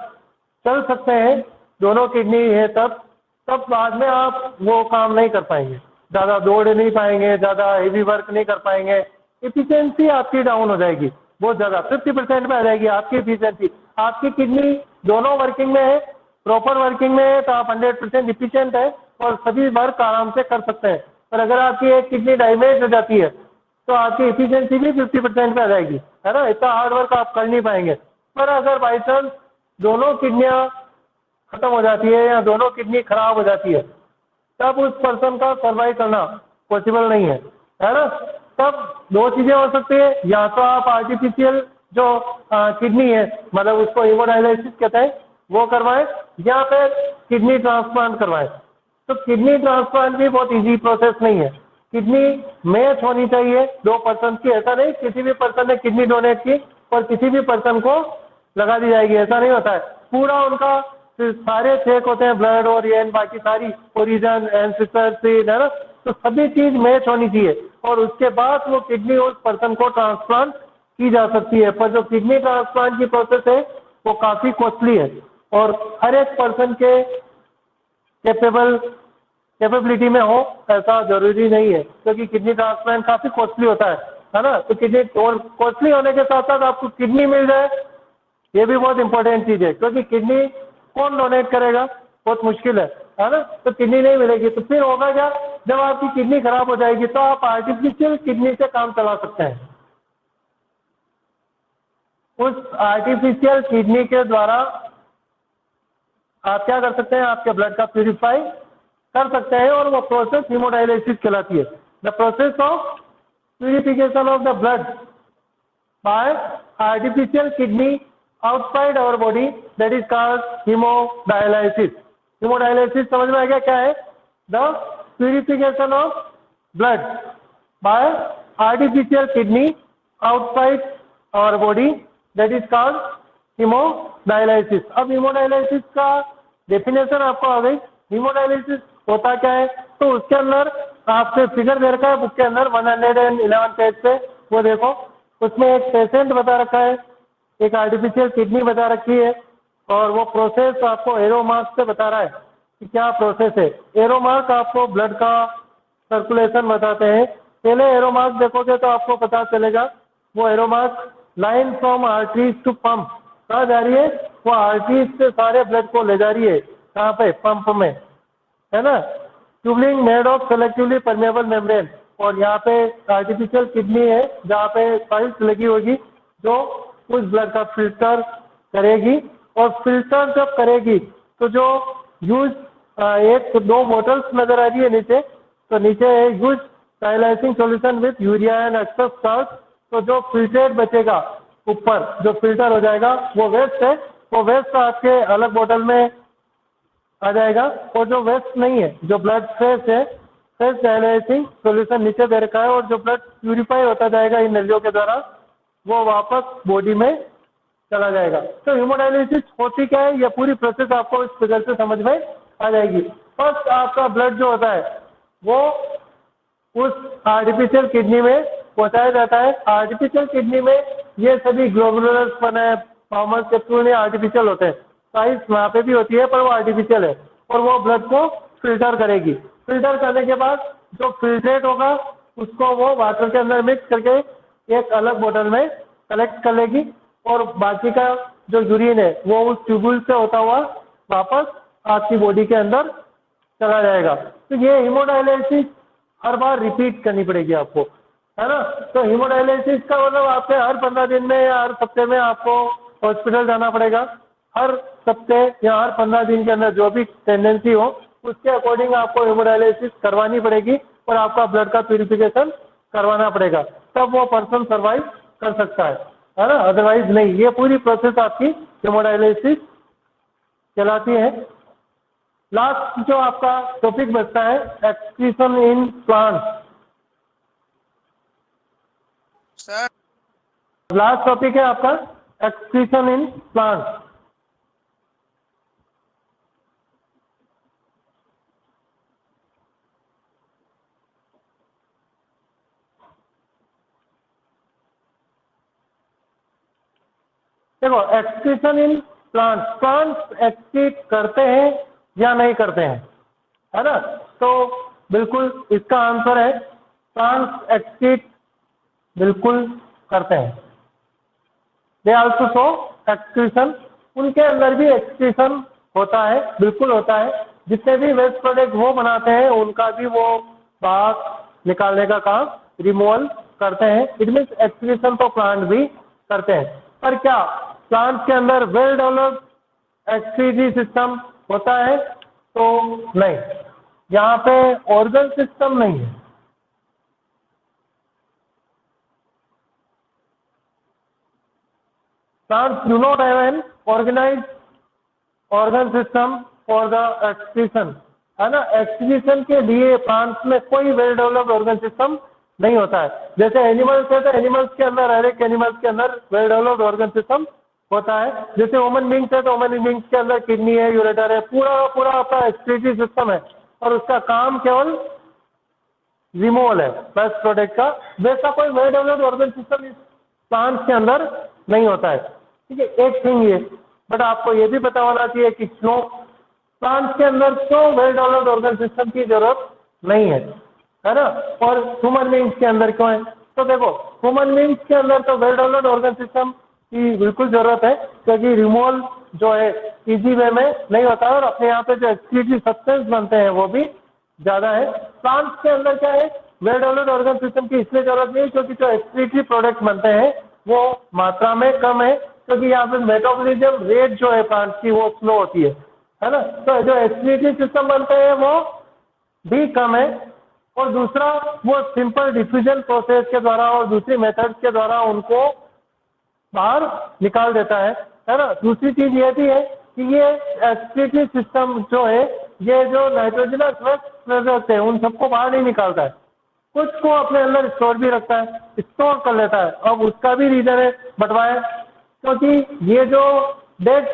चल सकते हैं, दोनों किडनी है तब बाद में आप वो काम नहीं कर पाएंगे, ज़्यादा दौड़ नहीं पाएंगे, ज़्यादा हेवी वर्क नहीं कर पाएंगे, एफिशिएंसी आपकी डाउन हो जाएगी बहुत ज़्यादा, 50% पे आ जाएगी आपकी एफिशिएंसी। आपकी किडनी दोनों वर्किंग में है, प्रॉपर वर्किंग में है तो आप 100% एफिशिएंट है और सभी वर्क आराम से कर सकते हैं। पर अगर आपकी एक किडनी डैमेज हो जाती है तो आपकी एफिशिएंसी भी 50% पे आ जाएगी, है ना। इतना हार्ड वर्क आप कर नहीं पाएंगे। पर अगर बाई चांस दोनों किडनियाँ खत्म हो जाती है या दोनों किडनी खराब हो जाती है तब उस पर्सन का सर्वाइव करना पॉसिबल नहीं है ना। तब 2 चीजें हो सकती है, या तो आप आर्टिफिशियल जो किडनी है मतलब उसको हीमोडायलिसिस कहते हैं वो करवाएं, या फिर किडनी ट्रांसप्लांट करवाएं। तो किडनी ट्रांसप्लांट भी बहुत इजी प्रोसेस नहीं है। किडनी मैच होनी चाहिए 2 पर्सन की, ऐसा नहीं किसी भी पर्सन ने किडनी डोनेट की और किसी भी पर्सन को लगा दी जाएगी, ऐसा नहीं होता है। पूरा उनका सारे चेक होते हैं, ब्लड और ये बाकी सारी ओरिजिन एंसेस्टर है ना, तो सभी चीज मैच होनी चाहिए और उसके बाद वो किडनी उस पर्सन को ट्रांसप्लांट की जा सकती है। पर जो किडनी ट्रांसप्लांट की प्रोसेस है वो काफी कॉस्टली है और हर एक पर्सन के कैपेबिलिटी में हो ऐसा जरूरी नहीं है, क्योंकि किडनी ट्रांसप्लांट काफी कॉस्टली होता है ना। तो किडनी और कॉस्टली होने के साथ साथ आपको किडनी मिल जाए ये भी बहुत इंपॉर्टेंट चीज है, क्योंकि किडनी कौन डोनेट करेगा, बहुत मुश्किल है ना। तो किडनी नहीं मिलेगी तो फिर होगा क्या, जब आपकी किडनी खराब हो जाएगी तो आप आर्टिफिशियल किडनी से काम चला सकते हैं। उस आर्टिफिशियल किडनी के द्वारा आप क्या कर सकते हैं, आपके ब्लड का प्यूरिफाई कर सकते हैं और वो प्रोसेस हीमोडायलिसिस कहलाती है। The process of purification of the blood by artificial kidney outside our body, that is called hemodialysis. Hemodialysis समझ में आ गया क्या है? The purification of blood by artificial kidney outside our body, that is called hemodialysis. अब hemodialysis का definition आपको आ गई. Hemodialysis होता क्या है? तो उसके अंदर आपसे फिगर दे रखा है बुक के अंदर 111 पेज पे, वो देखो. उसमें एक पेशेंट बता रखा है, एक आर्टिफिशियल किडनी बता रखी है, और वो प्रोसेस आपको एरो मार्क से बता रहा है कि क्या प्रोसेस है. एरो मार्क आपको ब्लड का सर्कुलेशन बताते हैं. पहले एरो मार्क देखोगे तो आपको पता चलेगा. वो arrow mark line from arteries to pump कहाँ जा रही है? वो आर्टरीज से सारे ब्लड को ले जा रही है. कहाँ पे? पंप में, है ना. Tubing made of selectively permeable membrane, और यहाँ पे आर्टिफिशियल किडनी है जहाँ पे पाइल्स लगी होगी जो उस ब्लड का फिल्टर करेगी. और फिल्टर जब करेगी तो जो यूज एक दो बोटल्स नजर आ रही है नीचे, तो नीचे है use dialysing solution with urea and excess salt. तो जो फिल्ट्रेट बचेगा ऊपर जो फिल्टर हो जाएगा वो वेस्ट है. वो वेस्ट आपके अलग बोतल में आ जाएगा. और जो वेस्ट नहीं है, जो ब्लड फ्रेश है, फ्रेश डायलाइसिंग सॉल्यूशन नीचे दे रखा है, और जो ब्लड प्यूरिफाई होता जाएगा इन नलियों के द्वारा, वो वापस बॉडी में चला जाएगा. तो हीमोडायलिसिस होती क्या है, ये पूरी प्रोसेस आपको इस फिगर से समझ में आ जाएगी. फर्स्ट आपका ब्लड जो होता है वो उस आर्टिफिशियल किडनी में पहुंचाया जाता है. आर्टिफिशियल किडनी में ये सभी ग्लोबुलर्स बने नॉर्मल कैप्सूल आर्टिफिशियल होते हैं. साइज वहाँ पे भी होती है पर वो आर्टिफिशियल है, और वो ब्लड को फिल्टर करेगी. फिल्टर करने के बाद जो फिल्ट्रेट होगा उसको वो वाटर के अंदर मिक्स करके एक अलग बोतल में कलेक्ट कर लेगी, और बाकी का जो यूरिन है वो उस ट्यूब्यूल से होता हुआ वापस आपकी बॉडी के अंदर चला जाएगा. तो ये हीमोडायलिसिस हर बार रिपीट करनी पड़ेगी आपको, है ना. तो हीमोडायलिसिस का मतलब आपके हर 15 दिन में या हर हफ्ते में आपको हॉस्पिटल जाना पड़ेगा. हर हफ्ते या हर 15 दिन के अंदर जो भी टेंडेंसी हो उसके अकॉर्डिंग आपको हीमोडायलिसिस करवानी पड़ेगी, और आपका ब्लड का प्यूरिफिकेशन करवाना पड़ेगा. तब वो पर्सन सर्वाइव कर सकता है ना. अदरवाइज नहीं. ये पूरी प्रोसेस आपकी हीमोडायलिसिस चलाती है. लास्ट जो आपका टॉपिक बचता है excretion in plant. Sir last topic है आपका एक्सक्रीशन इन प्लांट. देखो excretion in plant, plants excrete करते हैं या नहीं करते हैं, है ना. तो बिल्कुल इसका आंसर है प्लांट्स एक्सक्रीट बिल्कुल करते हैं. They also show excretion. उनके अंदर भी एक्सक्रीशन होता है, बिल्कुल होता है. जितने भी वेस्ट प्रोडक्ट वो बनाते हैं उनका भी वो बाहर निकालने का काम रिमूवल करते हैं. इट मीन्स एक्सक्रीशन तो प्लांट भी करते हैं. पर क्या प्लांट के अंदर वेल डेवलप्ड एक्सक्रीटरी सिस्टम होता है? तो नहीं. यहाँ पे ऑर्गन सिस्टम नहीं है. Plants do not have an organised organ system for the excretion, है ना. एक्सक्रीशन के लिए प्लांट्स में कोई वेल डेवलप्ड ऑर्गन सिस्टम नहीं होता है. जैसे एनिमल्स है तो एनिमल्स के अंदर हर एक एनिमल्स के अंदर वेल डेवलप्ड ऑर्गन सिस्टम होता है. जैसे ह्यूमन बींग्स है तो ह्यूमन बींग्स के अंदर किडनी है, यूरेटर है, पूरा आपका एक्सक्रीटरी सिस्टम है, और उसका काम केवल रिमूवल है वेस्ट प्रोडक्ट का. वैसा कोई वेल डेवलप्ड ऑर्गन सिस्टम इस प्लांट्स के अंदर नहीं होता है. ठीक है, एक थिंग ये, बट आपको ये भी पता होना चाहिए कि क्यों प्लांट्स के अंदर क्यों वेल डेवलप्ड ऑर्गन सिस्टम की जरूरत नहीं है ना. और ह्यूमन बींग्स के अंदर क्यों है? तो देखो ह्यूमन बींग्स के अंदर तो वेल डेवलप्ड ऑर्गन सिस्टम की बिल्कुल जरूरत है, क्योंकि रिमूवल जो है इजी वे में नहीं होता है, और अपने यहाँ पे जो एक्सक्रीटरी सब्सटेंस बनते हैं वो भी ज्यादा है. प्लांट्स के अंदर क्या है, वेल डेवलप्ड ऑर्गन सिस्टम की इसलिए जरूरत नहीं है क्योंकि जो एक्सक्रीटरी प्रोडक्ट बनते हैं वो मात्रा में कम है, क्योंकि यहाँ पे मेटाबॉलिज्म रेट जो है प्लांट्स की वो स्लो होती है ना. तो जो एक्सक्रीटरी सिस्टम बनते हैं वो भी कम है, और दूसरा वो सिंपल डिफ्यूजन प्रोसेस के द्वारा और दूसरी मेथड्स के द्वारा उनको बाहर निकाल देता है ना। दूसरी चीज ये भी है कि ये एक्सक्रीटरी सिस्टम जो है, ये जो नाइट्रोजनस वेस्ट प्रोडक्ट है उन सबको बाहर नहीं निकालता है, कुछ को अपने अंदर स्टोर भी रखता है, स्टोर कर लेता है। अब उसका भी रीजन है बंटवाए, क्योंकि ये जो डेड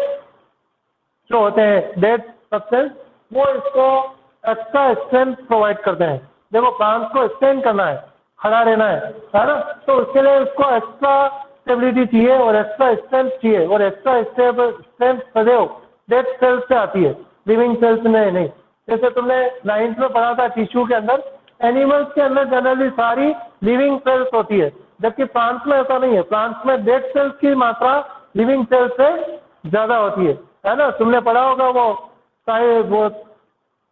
जो होते हैं, डेड सब्सटेंस, वो इसको एक्स्ट्रा स्ट्रेंथ प्रोवाइड करते हैं। देखो प्लांट्स को स्टैंड करना है, खड़ा रहना है ना, तो उसके लिए उसको एक्स्ट्रा स्टेबिलिटी चाहिए और एक्स्ट्रा स्ट्रेंथ चाहिए, और एक्स्ट्रा स्ट्रेंथ सदैव डेड सेल्स से आती है, लिविंग सेल्स में नहीं। जैसे तुमने 9th में पढ़ा था टिश्यू के अंदर, एनिमल्स के अंदर जनरली सारी लिविंग सेल्स होती है, जबकि प्लांट्स में ऐसा नहीं है। प्लांट्स में डेड सेल्स की मात्रा लिविंग सेल्स से ज्यादा होती है ना। तुमने पढ़ा होगा वो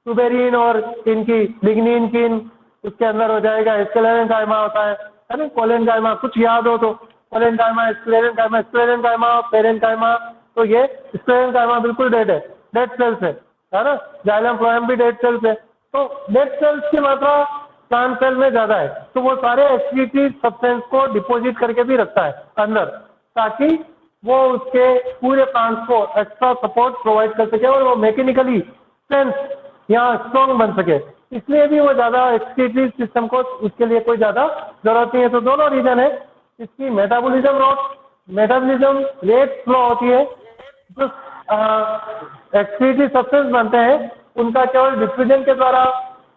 सुबेरिन और इनकी लिग्निन की उसके अंदर हो जाएगा, स्क्लेरेनकाइमा होता है ना, कोलेनकाइमा, कुछ याद हो तो कोलेनकाइमा, स्क्लेरेनकाइमा, स्क्लेरेनकाइमा, पेरेनकाइमा, तो ये स्क्लेरेनकाइमा बिल्कुल डेड है, डेड सेल्स है ना। जाइलम फ्लोएम भी डेड सेल्स है। तो डेड सेल्स की मात्रा प्लांट सेल में ज्यादा है, तो वो सारे एक्सक्रीटरी सब्सटेंस को डिपोजिट करके भी रखता है अंदर, ताकि वो उसके पूरे प्लांट्स को एक्स्ट्रा सपोर्ट प्रोवाइड कर सके और वो मैकेनिकली स्ट्रेंथ या स्ट्रॉन्ग बन सके। इसलिए भी वो ज्यादा एक्सक्रीटरी सिस्टम को उसके लिए कोई ज्यादा जरूरत नहीं है। तो दोनों रीजन है, इसकी मेटाबॉलिज्म रेट स्लो होती है, जो एक्सक्रीटरी सब्सटेंस बनते हैं उनका केवल डिफ्यूजन के द्वारा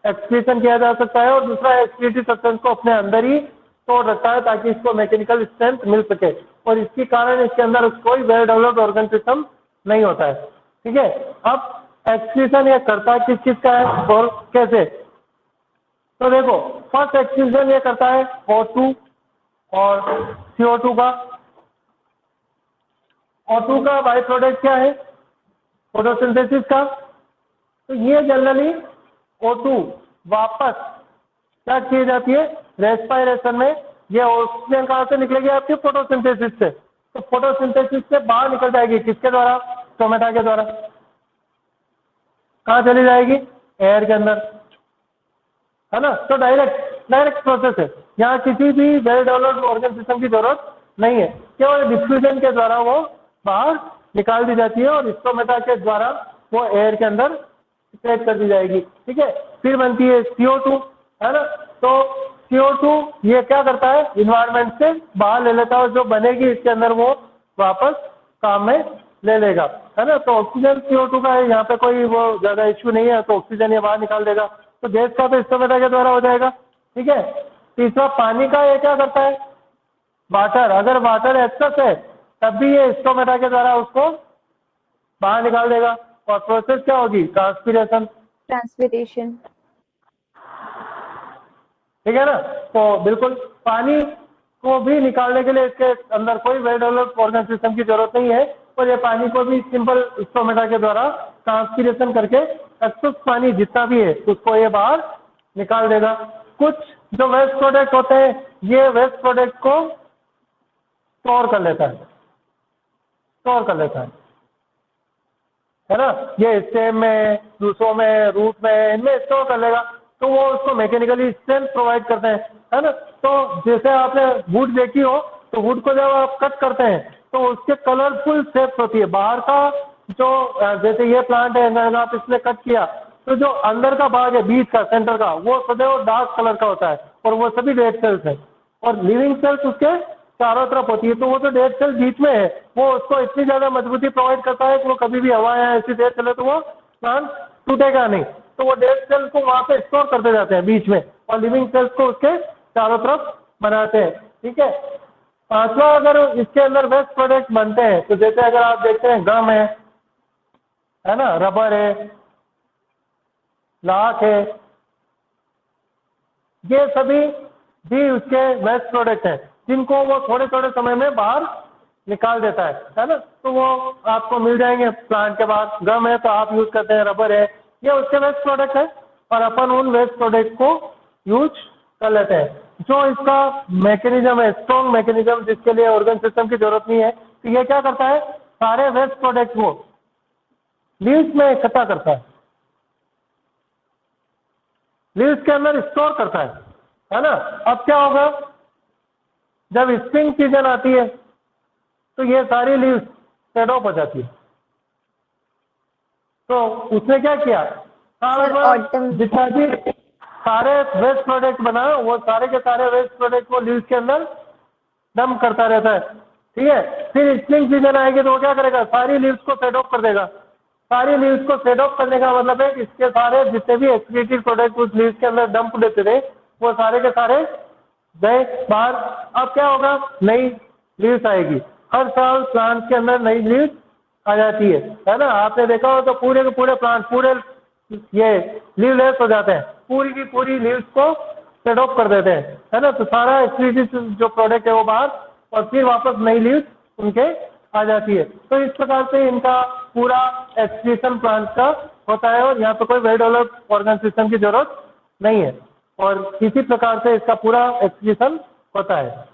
एक्सक्रीशन किया जा सकता है, और दूसरा एक्सक्रीटरी सब्सटेंस को अपने अंदर ही तोड़ रखता है ताकि इसको मैकेनिकल स्ट्रेंथ मिल सके, और इसके कारण इसके अंदर कोई वेल डेवलप्ड ऑर्गन सिस्टम नहीं होता है। ठीक है, अब एक्सक्रीशन ये करता किस चीज का है और कैसे, तो देखो फर्स्ट एक्सक्रीशन ये करता है O2 और CO2 का। O2 का बाई प्रोडक्ट क्या है, फोटोसिंथेसिस का। तो ये जनरली O2 वापस क्या की जाती है, रेस्पिरेशन में। ये ऑक्सीजन कहाँ से निकलेगी, आपके फोटोसिंथेसिस से। तो फोटोसिंथेसिस से बाहर निकल जाएगी, किसके द्वारा, स्टोमेटा के द्वारा। कहाँ चली जाएगी, एयर के अंदर, है ना। तो डायरेक्ट प्रोसेस है, यहाँ किसी भी वेल डेवलप्ड ऑर्गन सिस्टम की जरूरत नहीं है, केवल डिफ्यूजन के द्वारा वो बाहर निकाल दी जाती है और स्टोमेटा के द्वारा वो एयर के अंदर सेट कर दी जाएगी। ठीक है, फिर बनती है CO2, है ना। तो CO2 ये क्या करता है, इन्वायरमेंट से बाहर ले लेता है, और जो बनेगी इसके अंदर वो वापस काम में ले लेगा, है ना। तो ऑक्सीजन CO2 का है, यहाँ पे कोई वो ज्यादा इश्यू नहीं है, तो ऑक्सीजन ये बाहर निकाल देगा, तो गैस का तो स्टोमेटा के द्वारा हो जाएगा। ठीक है, तीसरा पानी का ये क्या करता है, वाटर, अगर वाटर एक्सेस है तब भी ये स्टोमेटा के द्वारा उसको बाहर निकाल देगा, और प्रोसेस क्या होगी, ट्रांसपीरेशन। ठीक है ना। तो बिल्कुल पानी को भी निकालने के लिए इसके अंदर कोई वेल डेवलप्ड ऑर्गन सिस्टम की जरूरत नहीं है, और ये पानी को भी सिंपल स्टोमेटा के द्वारा ट्रांसपीरेशन करके एक्सेस पानी जितना भी है उसको ये बाहर निकाल देगा। कुछ जो वेस्ट प्रोडक्ट होते हैं, ये वेस्ट प्रोडक्ट को स्टोर कर लेता है ना। ये स्टेम में, दूसरों में, रूट में, इनमें स्टोर कर लेगा, तो वो उसको मैकेनिकली स्ट्रेंथ प्रोवाइड करते हैं, है ना। तो जैसे आपने वुड देखी हो, तो वुड को जब आप कट करते हैं तो उसके कलरफुल शेप्स होती है। बाहर का जो जैसे ये प्लांट है, अगर आप इसमें कट किया तो जो अंदर का भाग है, बीच का, सेंटर का, वो सदैव डार्क कलर का होता है, और वो सभी डेड सेल्स है, और लिविंग सेल्स उसके चारों तरफ होती है। तो वो जो डेड सेल बीच में है, वो उसको इतनी ज्यादा मजबूती प्रोवाइड करता है कि वो कभी भी हवा या ऐसी तेज चले तो वो प्लांट टूटेगा नहीं। तो वो डेड सेल को वहां पे स्टोर करते जाते हैं बीच में, और लिविंग सेल्स को उसके चारों तरफ बनाते हैं। ठीक है, पांचवा, अगर इसके अंदर वेस्ट प्रोडक्ट बनते हैं, तो जैसे अगर आप देखते हैं गम है ना, रबर है, लाख है, ये सभी भी उसके वेस्ट प्रोडक्ट हैं, जिनको वो थोड़े थोड़े समय में बाहर निकाल देता है ना। तो वो आपको मिल जाएंगे प्लांट के बाद। गम है तो आप यूज करते हैं, रबर है, ये उसके वेस्ट प्रोडक्ट है, और अपन उन वेस्ट प्रोडक्ट को यूज कर लेते हैं। जो इसका मैकेनिज्म है, स्ट्रॉन्ग मैकेनिज्म, जिसके लिए ऑर्गन सिस्टम की जरूरत नहीं है, तो ये क्या करता है, सारे वेस्ट प्रोडक्ट को लीव्स में इकट्ठा करता है। लीव्स के अंदर स्टोर करता है ना। अब क्या होगा, जब स्प्रिंग सीजन आती है तो ये सारी लीव्स फेड ऑफ हो जाती है। तो उसने क्या किया, साल सर, भर autumn- जितना भी सारे वेस्ट प्रोडक्ट बना वो सारे के सारे वेस्ट प्रोडक्ट को लीव्स के अंदर डंप करता रहता है, ठीक है। फिर स्प्रिंग सीजन आएगी तो वो क्या करेगा, सारी लीव्स को फेड ऑफ कर देगा। सारी लीव्स को फेड ऑफ करने का मतलब है कि इसके सारे जितने भी एक्सक्रीटेड प्रोडक्ट उस लीव्स के अंदर डंप देते थे वो सारे के सारे गए बाहर। अब क्या होगा, नई लीव्स आएगी। हर साल प्लांट के अंदर नई लीव्स आ जाती है ना। आपने देखा हो तो पूरे के पूरे प्लांट पूरे ये लीवलेस हो जाते हैं, पूरी की पूरी लीव्स को फेड ऑफ कर देते हैं, है ना। तो सारा एक्सक्रीटेड जो प्रोडक्ट है वो बाहर और फिर वापस नई लीव्स उनके आ जाती है। तो इस प्रकार से इनका पूरा एक्सक्रीशन प्लांट का होता है और यहाँ पे कोई वेल डेवलप्ड ऑर्गन सिस्टम की जरूरत नहीं है और इसी प्रकार से इसका पूरा एक्सक्रीशन होता है।